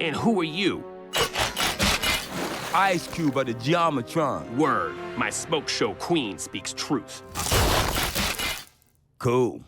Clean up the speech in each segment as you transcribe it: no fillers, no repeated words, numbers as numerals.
And who are you? Ice Cube of the Geomitrons. Word. My smoke show queen speaks truth. Cool.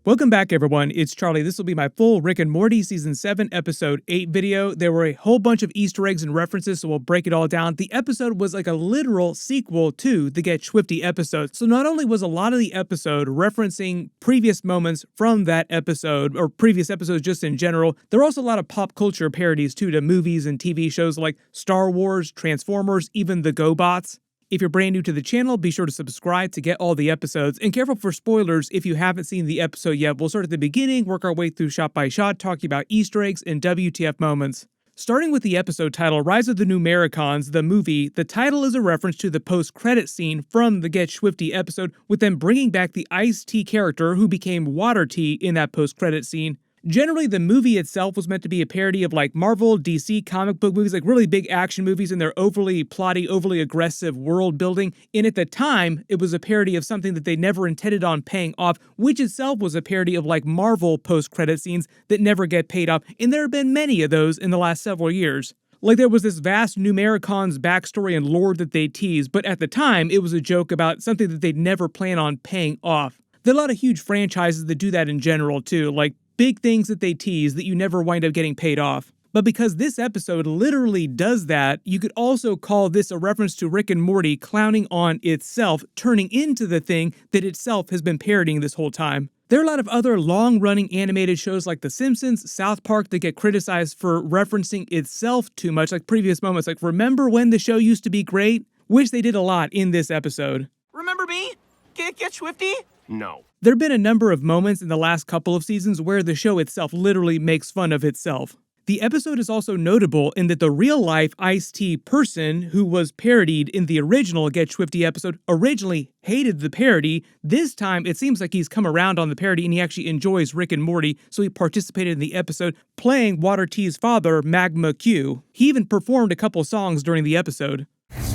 Welcome back, everyone. It's Charlie. This will be my full Rick and Morty Season 7, Episode 8 video. There were a whole bunch of Easter eggs and references, so we'll break it all down. The episode was like a literal sequel to the Get Schwifty episode. So not only was a lot of the episode referencing previous moments from that episode, or previous episodes just in general, there were also a lot of pop culture parodies too to movies and TV shows like Star Wars, Transformers, even the Gobots. If you're brand new to the channel, be sure to subscribe to get all the episodes, and careful for spoilers if you haven't seen the episode yet. We'll start at the beginning, work our way through shot by shot, talking about Easter eggs and WTF moments. Starting with the episode title, Rise of the Numbericons, the movie, the title is a reference to the post-credit scene from the Get Schwifty episode, with them bringing back the Ice-T character who became Water T in that post-credit scene. Generally, the movie itself was meant to be a parody of like Marvel, DC comic book movies, like really big action movies and their overly plotty, overly aggressive world building. And at the time, it was a parody of something that they never intended on paying off, which itself was a parody of like Marvel post-credit scenes that never get paid off. And there have been many of those in the last several years. Like there was this vast Numbericons backstory and lore that they teased, but at the time, it was a joke about something that they'd never plan on paying off. There are a lot of huge franchises that do that in general too, like big things that they tease that you never wind up getting paid off. But because this episode literally does that, you could also call this a reference to Rick and Morty clowning on itself, turning into the thing that itself has been parodying this whole time. There are a lot of other long-running animated shows like The Simpsons, South Park that get criticized for referencing itself too much, like previous moments, like remember when the show used to be great? Which they did a lot in this episode. Remember me? Get Schwifty? No. There have been a number of moments in the last couple of seasons where the show itself literally makes fun of itself. The episode is also notable in that the real-life Ice-T person who was parodied in the original Get Schwifty episode originally hated the parody. This time, it seems like he's come around on the parody and he actually enjoys Rick and Morty, so he participated in the episode playing Water T's father, Magma Q. He even performed a couple songs during the episode.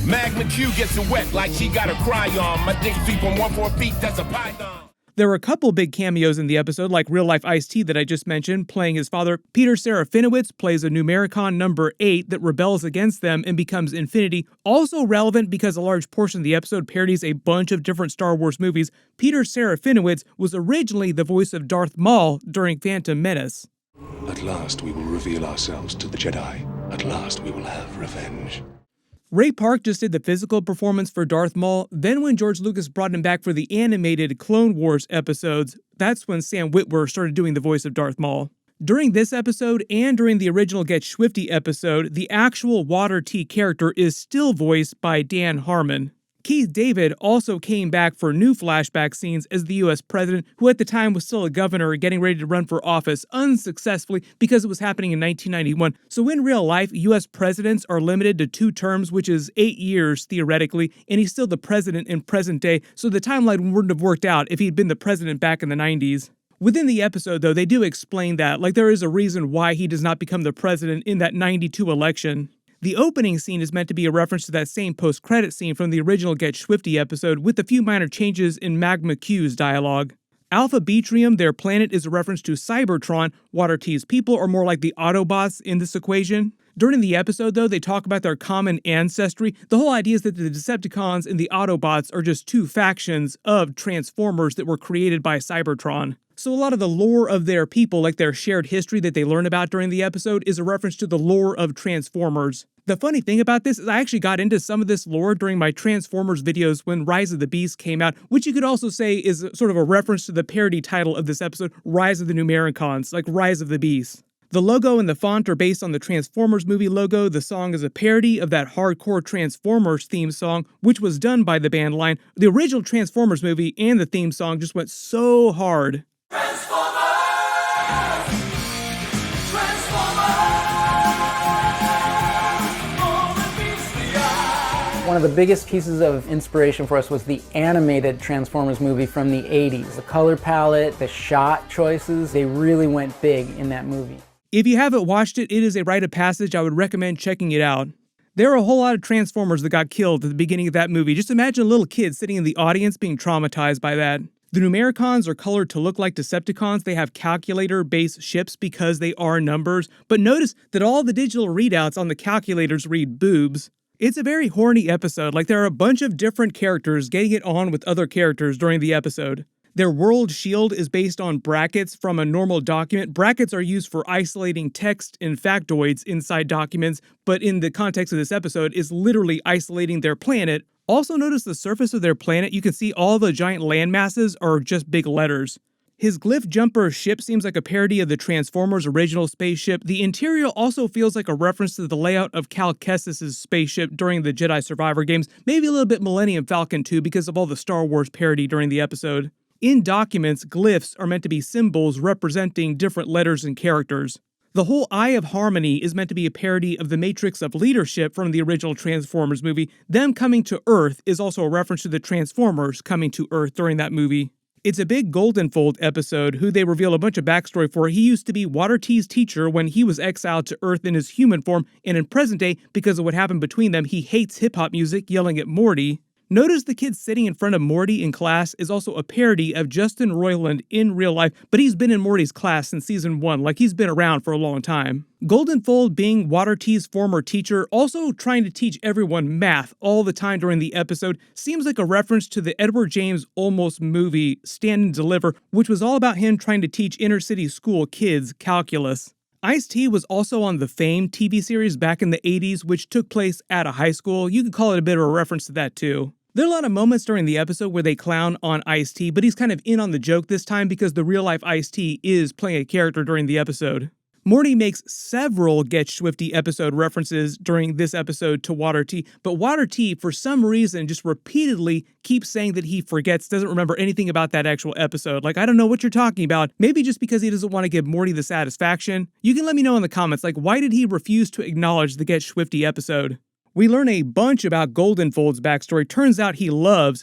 Magma Q gets it wet like she got a cryon. My dick deep on 1 4 feet, that's a python. There were a couple big cameos in the episode, like real-life Ice-T that I just mentioned, playing his father. Peter Serafinowicz plays a Numbericon number 8 that rebels against them and becomes Infinity. Also relevant because a large portion of the episode parodies a bunch of different Star Wars movies. Peter Serafinowicz was originally the voice of Darth Maul during Phantom Menace. At last we will reveal ourselves to the Jedi. At last we will have revenge. Ray Park just did the physical performance for Darth Maul. Then when George Lucas brought him back for the animated Clone Wars episodes, that's when Sam Witwer started doing the voice of Darth Maul. During this episode and during the original Get Schwifty episode, the actual Water T character is still voiced by Dan Harmon. Keith David also came back for new flashback scenes as the US president, who at the time was still a governor getting ready to run for office unsuccessfully because it was happening in 1991. So in real life, US presidents are limited to 2 terms, which is 8 years theoretically, and he's still the president in present day, so the timeline wouldn't have worked out if he'd been the president back in the 90s. Within the episode, though, they do explain that, like there is a reason why he does not become the president in that 92 election. The opening scene is meant to be a reference to that same post-credit scene from the original Get Schwifty episode with a few minor changes in Magma Q's dialogue. Alpha Betrium, their planet, is a reference to Cybertron. Water T's people are more like the Autobots in this equation. During the episode, though, they talk about their common ancestry. The whole idea is that the Decepticons and the Autobots are just 2 factions of Transformers that were created by Cybertron. So a lot of the lore of their people, like their shared history that they learn about during the episode, is a reference to the lore of Transformers. The funny thing about this is I actually got into some of this lore during my Transformers videos when Rise of the Beast came out, which you could also say is sort of a reference to the parody title of this episode, Rise of the Numbericons, like Rise of the Beast. The logo and the font are based on the Transformers movie logo. The song is a parody of that hardcore Transformers theme song, which was done by the band Line. The original Transformers movie and the theme song just went so hard. One of the biggest pieces of inspiration for us was the animated Transformers movie from the 80s. The color palette, the shot choices, they really went big in that movie. If you haven't watched it, it is a rite of passage. I would recommend checking it out. There are a whole lot of Transformers that got killed at the beginning of that movie. Just imagine a little kid sitting in the audience being traumatized by that. The Numbericons are colored to look like Decepticons. They have calculator-based ships because they are numbers, but notice that all the digital readouts on the calculators read boobs. It's a very horny episode, like there are a bunch of different characters getting it on with other characters during the episode. Their world shield is based on brackets from a normal document. Brackets are used for isolating text and factoids inside documents, but in the context of this episode, is literally isolating their planet. Also notice the surface of their planet. You can see all the giant land masses are just big letters. His glyph jumper ship seems like a parody of the Transformers original spaceship. The interior also feels like a reference to the layout of Cal Kestis' spaceship during the Jedi Survivor games, maybe a little bit Millennium Falcon too because of all the Star Wars parody during the episode. In documents, glyphs are meant to be symbols representing different letters and characters. The whole Eye of Harmony is meant to be a parody of the Matrix of Leadership from the original Transformers movie. Them coming to Earth is also a reference to the Transformers coming to Earth during that movie. It's a big Goldenfold episode, who they reveal a bunch of backstory for. He used to be Water T's teacher when he was exiled to Earth in his human form, and in present day, because of what happened between them, he hates hip-hop music, yelling at Morty. Notice the kid sitting in front of Morty in class is also a parody of Justin Roiland in real life, but he's been in Morty's class since season 1, like he's been around for a long time. Goldenfold, being Water T's former teacher, also trying to teach everyone math all the time during the episode, seems like a reference to the Edward James Olmos movie Stand and Deliver, which was all about him trying to teach inner-city school kids calculus. Ice-T was also on the Fame TV series back in the 80s, which took place at a high school. You could call it a bit of a reference to that too. There are a lot of moments during the episode where they clown on Ice-T, but he's kind of in on the joke this time because the real-life Ice-T is playing a character during the episode. Morty makes several Get Schwifty episode references during this episode to Water T, but Water T, for some reason, just repeatedly keeps saying that he forgets, doesn't remember anything about that actual episode. Like, I don't know what you're talking about. Maybe just because he doesn't want to give Morty the satisfaction. You can let me know in the comments, like, why did he refuse to acknowledge the Get Schwifty episode? We learn a bunch about Goldenfold's backstory. Turns out he loves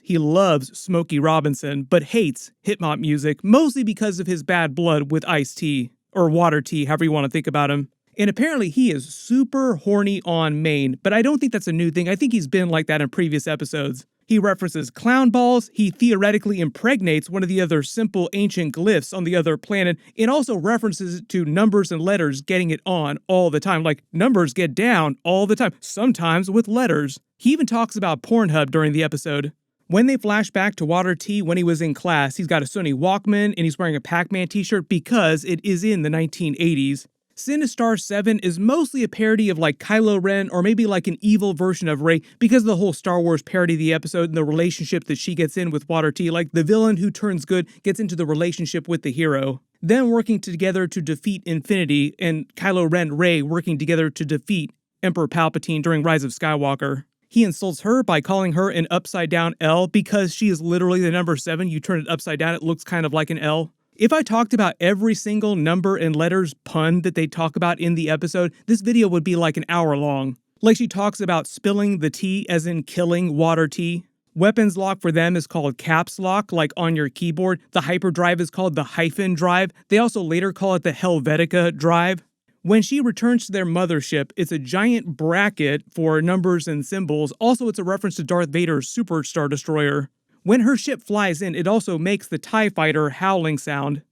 Smokey Robinson, but hates hip-hop music, mostly because of his bad blood with Ice-T, or Water T, however you want to think about him. And apparently he is super horny on Maine, but I don't think that's a new thing. I think he's been like that in previous episodes. He references clown balls, he theoretically impregnates one of the other simple ancient glyphs on the other planet, and also references to numbers and letters getting it on all the time, like numbers get down all the time, sometimes with letters. He even talks about Pornhub during the episode. When they flash back to Water T when he was in class, he's got a Sony Walkman and he's wearing a Pac-Man t-shirt because it is in the 1980s. Sinistar 7 is mostly a parody of like Kylo Ren or maybe like an evil version of Rey because of the whole Star Wars parody of the episode and the relationship that she gets in with Water T, like the villain who turns good gets into the relationship with the hero. Them working together to defeat Infinity and Kylo Ren Rey working together to defeat Emperor Palpatine during Rise of Skywalker. He insults her by calling her an upside down L because she is literally the number 7. You turn it upside down, it looks kind of like an L. If I talked about every single number and letters pun that they talk about in the episode, this video would be like an hour long. Like she talks about spilling the tea as in killing Water T. Weapons lock for them is called caps lock, like on your keyboard. The hyperdrive is called the hyphen drive. They also later call it the Helvetica drive. When she returns to their mothership, it's a giant bracket for numbers and symbols. Also, it's a reference to Darth Vader's Super Star Destroyer. When her ship flies in, it also makes the TIE Fighter howling sound.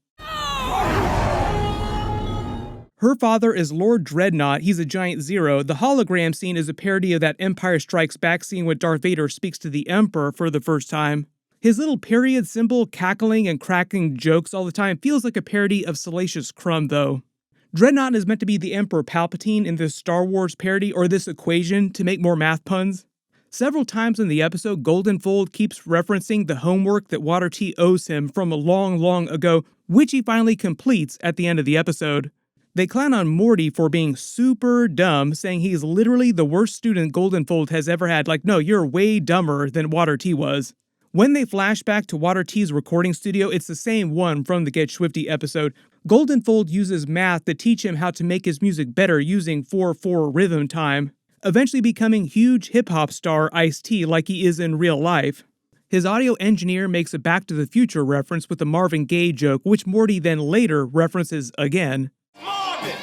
Her father is Lord Dreadnought. He's a giant zero. The hologram scene is a parody of that Empire Strikes Back scene when Darth Vader speaks to the Emperor for the first time. His little period symbol cackling and cracking jokes all the time feels like a parody of Salacious Crumb, though. Dreadnought is meant to be the Emperor Palpatine in this Star Wars parody or this equation to make more math puns. Several times in the episode, Goldenfold keeps referencing the homework that Water T owes him from a long, long ago, which he finally completes at the end of the episode. They clown on Morty for being super dumb, saying he's literally the worst student Goldenfold has ever had. Like, no, you're way dumber than Water T was. When they flash back to Water T's recording studio, it's the same one from the Get Schwifty episode. Goldenfold uses math to teach him how to make his music better using 4/4 rhythm time, eventually becoming huge hip-hop star Ice-T like he is in real life. His audio engineer makes a Back to the Future reference with the Marvin Gaye joke, which Morty then later references again. Marvin!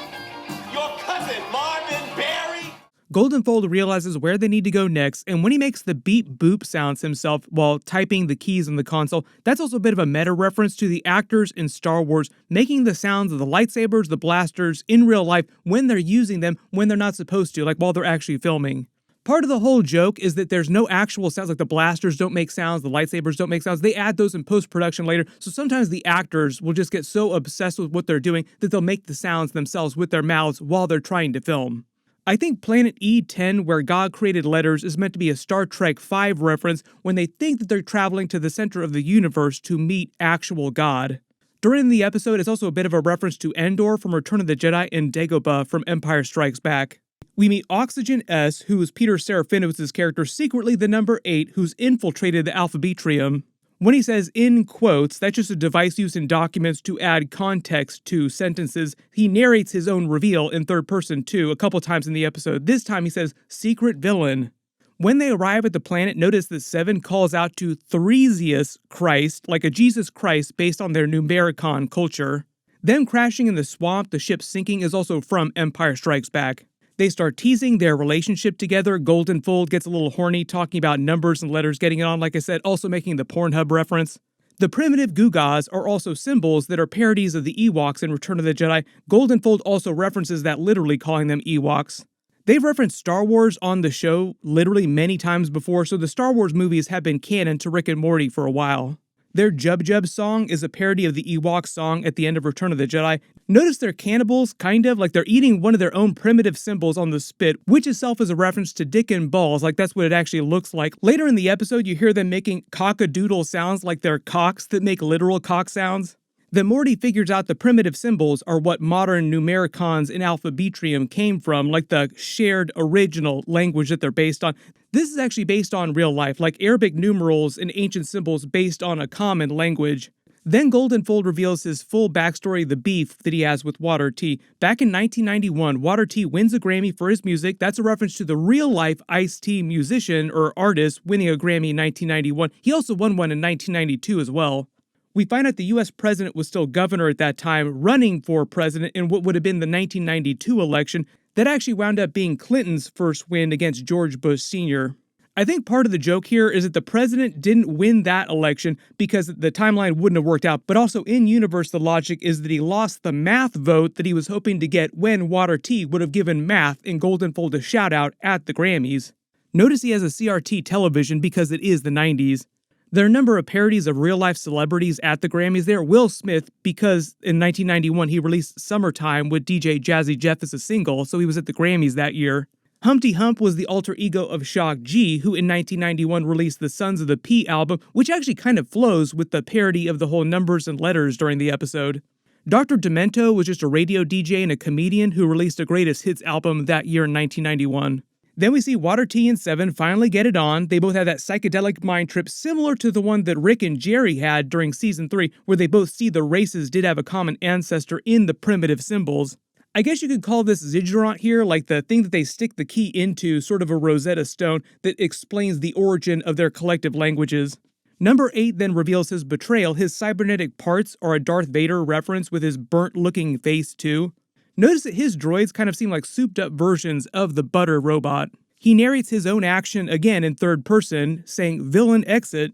Your cousin Marvin Berry? Goldenfold realizes where they need to go next, and when he makes the beep boop sounds himself while typing the keys on the console, that's also a bit of a meta reference to the actors in Star Wars making the sounds of the lightsabers, the blasters, in real life when they're using them when they're not supposed to, like while they're actually filming. Part of the whole joke is that there's no actual sounds, like the blasters don't make sounds, the lightsabers don't make sounds. They add those in post-production later, so sometimes the actors will just get so obsessed with what they're doing that they'll make the sounds themselves with their mouths while they're trying to film. I think Planet E10, where God created letters, is meant to be a Star Trek V reference when they think that they're traveling to the center of the universe to meet actual God. During the episode, it's also a bit of a reference to Endor from Return of the Jedi and Dagobah from Empire Strikes Back. We meet Oxygen S, who is Peter Serafinowicz's character, secretly the number 8, who's infiltrated the Alphabetrium. When he says in quotes, that's just a device used in documents to add context to sentences. He narrates his own reveal in third person too, a couple times in the episode. This time he says, secret villain. When they arrive at the planet, notice that Seven calls out to Theresias Christ, like a Jesus Christ based on their Numbericon culture. Them crashing in the swamp, the ship sinking, is also from Empire Strikes Back. They start teasing their relationship together. Goldenfold gets a little horny, talking about numbers and letters, getting it on, like I said, also making the Pornhub reference. The primitive Gugas are also symbols that are parodies of the Ewoks in Return of the Jedi. Goldenfold also references that, literally calling them Ewoks. They've referenced Star Wars on the show literally many times before, so the Star Wars movies have been canon to Rick and Morty for a while. Their Jub Jub song is a parody of the Ewok song at the end of Return of the Jedi. Notice they're cannibals, kind of, like they're eating one of their own primitive symbols on the spit, which itself is a reference to dick and balls, like that's what it actually looks like. Later in the episode, you hear them making cock-a-doodle sounds like they're cocks that make literal cock sounds. Then Morty figures out the primitive symbols are what modern Numbericons in Alphabetrium came from, like the shared original language that they're based on. This is actually based on real life, like Arabic numerals and ancient symbols based on a common language. Then Goldenfold reveals his full backstory, the beef that he has with Water T. Back in 1991, Water T wins a Grammy for his music. That's a reference to the real-life Ice-T musician or artist winning a Grammy in 1991. He also won one in 1992 as well. We find out the US president was still governor at that time, running for president in what would have been the 1992 election. That actually wound up being Clinton's first win against George Bush Sr. I think part of the joke here is that the president didn't win that election because the timeline wouldn't have worked out, but also in universe the logic is that he lost the math vote that he was hoping to get when Water T would have given math and Goldenfold a shout out at the Grammys. Notice he has a CRT television because it is the 90s. There are a number of parodies of real-life celebrities at the Grammys there. Will Smith, because in 1991 he released Summertime with DJ Jazzy Jeff as a single, so he was at the Grammys that year. Humpty Hump was the alter ego of Shock G, who in 1991 released the Sons of the P album, which actually kind of flows with the parody of the whole numbers and letters during the episode. Dr. Demento was just a radio DJ and a comedian who released a greatest hits album that year in 1991. Then we see Water T and Seven finally get it on. They both have that psychedelic mind trip similar to the one that Rick and Jerry had during Season 3, where they both see the races did have a common ancestor in the primitive symbols. I guess you could call this ziggurat here, like the thing that they stick the key into, sort of a Rosetta Stone that explains the origin of their collective languages. Number 8 then reveals his betrayal. His cybernetic parts are a Darth Vader reference with his burnt-looking face too. Notice that his droids kind of seem like souped-up versions of the Butter robot. He narrates his own action again in third person, saying, "Villain exit."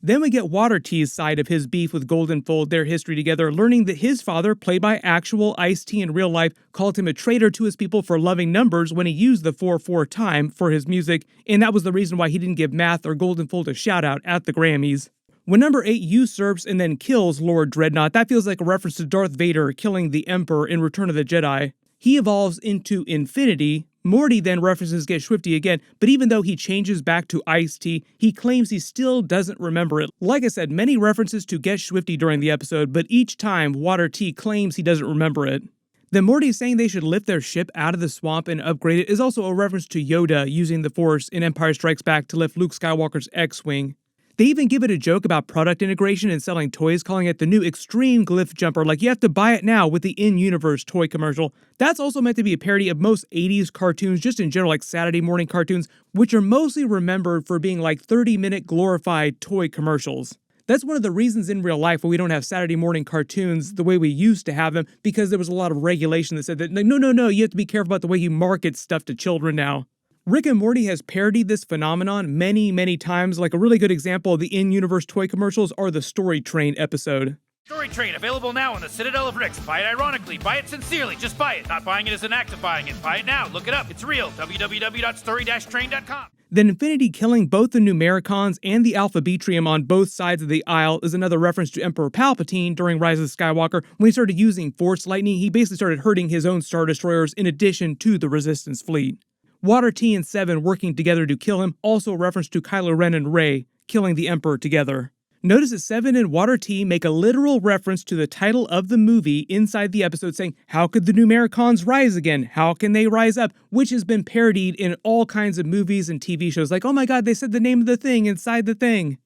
Then we get Water T's side of his beef with Goldenfold, their history together, learning that his father, played by actual Ice-T in real life, called him a traitor to his people for loving numbers when he used the 4/4 time for his music, and that was the reason why he didn't give Math or Goldenfold a shout-out at the Grammys. When number 8 usurps and then kills Lord Dreadnought, that feels like a reference to Darth Vader killing the Emperor in Return of the Jedi. He evolves into Infinity. Morty then references Get Schwifty again, but even though he changes back to Ice-T, he claims he still doesn't remember it. Like I said, many references to Get Schwifty during the episode, but each time Water T claims he doesn't remember it. Then Morty saying they should lift their ship out of the swamp and upgrade it is also a reference to Yoda using the Force in Empire Strikes Back to lift Luke Skywalker's X-Wing. They even give it a joke about product integration and selling toys, calling it the new Extreme Glyph Jumper, like you have to buy it now with the in-universe toy commercial. That's also meant to be a parody of most 80s cartoons, just in general, like Saturday morning cartoons, which are mostly remembered for being like 30-minute glorified toy commercials. That's one of the reasons in real life why we don't have Saturday morning cartoons the way we used to have them, because there was a lot of regulation that said that, no, you have to be careful about the way you market stuff to children now. Rick and Morty has parodied this phenomenon many, many times. Like a really good example of the in-universe toy commercials are the Story Train episode. Story Train, available now on the Citadel of Ricks. Buy it ironically, buy it sincerely, just buy it. Not buying it is an act of buying it. Buy it now, look it up, it's real. www.story-train.com. Then Infinity killing both the Numbericons and the Alpha Betrium on both sides of the aisle is another reference to Emperor Palpatine during Rise of Skywalker. When he started using Force Lightning, he basically started hurting his own Star Destroyers in addition to the Resistance fleet. Water T and Seven working together to kill him, also a reference to Kylo Ren and Rey killing the Emperor together. Notice that Seven and Water T make a literal reference to the title of the movie inside the episode saying, how could the Numbericons rise again? How can they rise up? Which has been parodied in all kinds of movies and TV shows like, oh my god, they said the name of the thing inside the thing.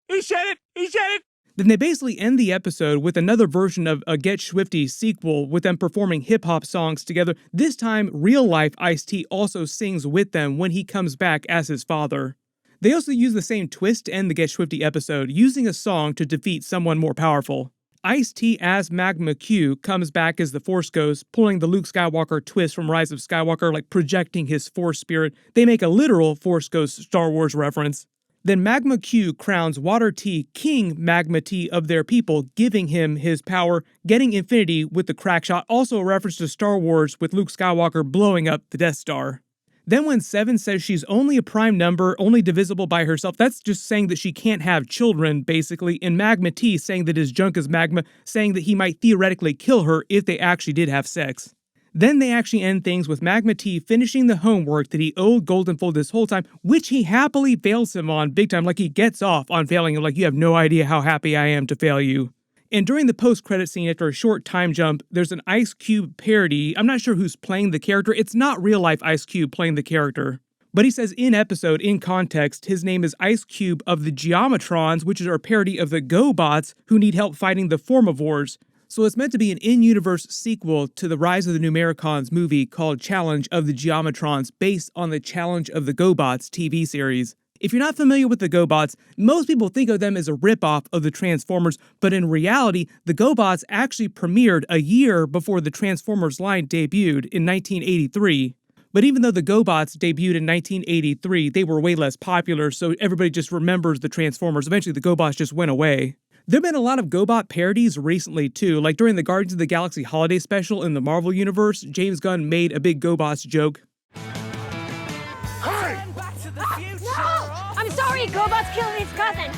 He said it! He said it! Then they basically end the episode with another version of a Get Schwifty sequel with them performing hip-hop songs together. This time, real-life Ice-T also sings with them when he comes back as his father. They also use the same twist to end the Get Schwifty episode, using a song to defeat someone more powerful. Ice-T as Magma Q comes back as the Force Ghost, pulling the Luke Skywalker twist from Rise of Skywalker, like projecting his Force spirit. They make a literal Force Ghost Star Wars reference. Then Magma Q crowns Water T King Magma T of their people, giving him his power, getting Infinity with the crack shot, also a reference to Star Wars with Luke Skywalker blowing up the Death Star. Then when Seven says she's only a prime number, only divisible by herself, that's just saying that she can't have children, basically, and Magma T saying that his junk is magma, saying that he might theoretically kill her if they actually did have sex. Then they actually end things with Magma T finishing the homework that he owed Goldenfold this whole time, which he happily fails him on big time, like he gets off on failing him, like you have no idea how happy I am to fail you. And during the post-credit scene, after a short time jump, there's an Ice Cube parody. I'm not sure who's playing the character. It's not real-life Ice Cube playing the character. But he says in episode, in context, his name is Ice Cube of the Geomitrons, which is a parody of the Gobots, who need help fighting the Formivores. So it's meant to be an in-universe sequel to the Rise of the Numbericons movie called Challenge of the Geomitrons, based on the Challenge of the Gobots TV series. If you're not familiar with the Gobots, most people think of them as a ripoff of the Transformers, but in reality, the Gobots actually premiered a year before the Transformers line debuted in 1983. But even though the Gobots debuted in 1983, they were way less popular, so everybody just remembers the Transformers. Eventually, the Gobots just went away. There have been a lot of Gobot parodies recently, too. Like during the Guardians of the Galaxy holiday special in the Marvel Universe, James Gunn made a big Gobots joke. Hey! I'm sorry, Gobots killed his cousin.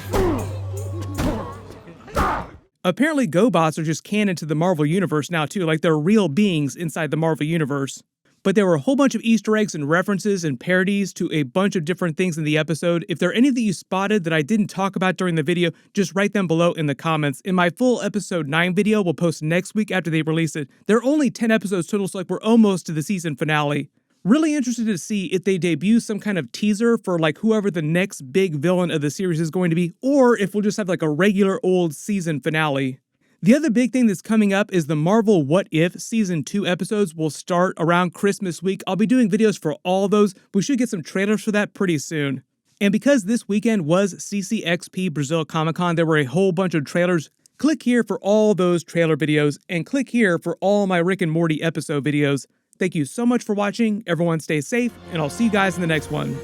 Apparently, Gobots are just canon to the Marvel Universe now, too. Like they're real beings inside the Marvel Universe. But there were a whole bunch of Easter eggs and references and parodies to a bunch of different things in the episode. If there are any that you spotted that I didn't talk about during the video, just write them below in the comments. In my full episode 9 video, we'll post next week after they release it. There are only 10 episodes total, so like we're almost to the season finale. Really interested to see if they debut some kind of teaser for like whoever the next big villain of the series is going to be, or if we'll just have like a regular old season finale. The other big thing that's coming up is the Marvel What If Season 2 episodes will start around Christmas week. I'll be doing videos for all those. We should get some trailers for that pretty soon. And because this weekend was CCXP Brazil Comic Con, there were a whole bunch of trailers. Click here for all those trailer videos, and click here for all my Rick and Morty episode videos. Thank you so much for watching. Everyone stay safe, and I'll see you guys in the next one.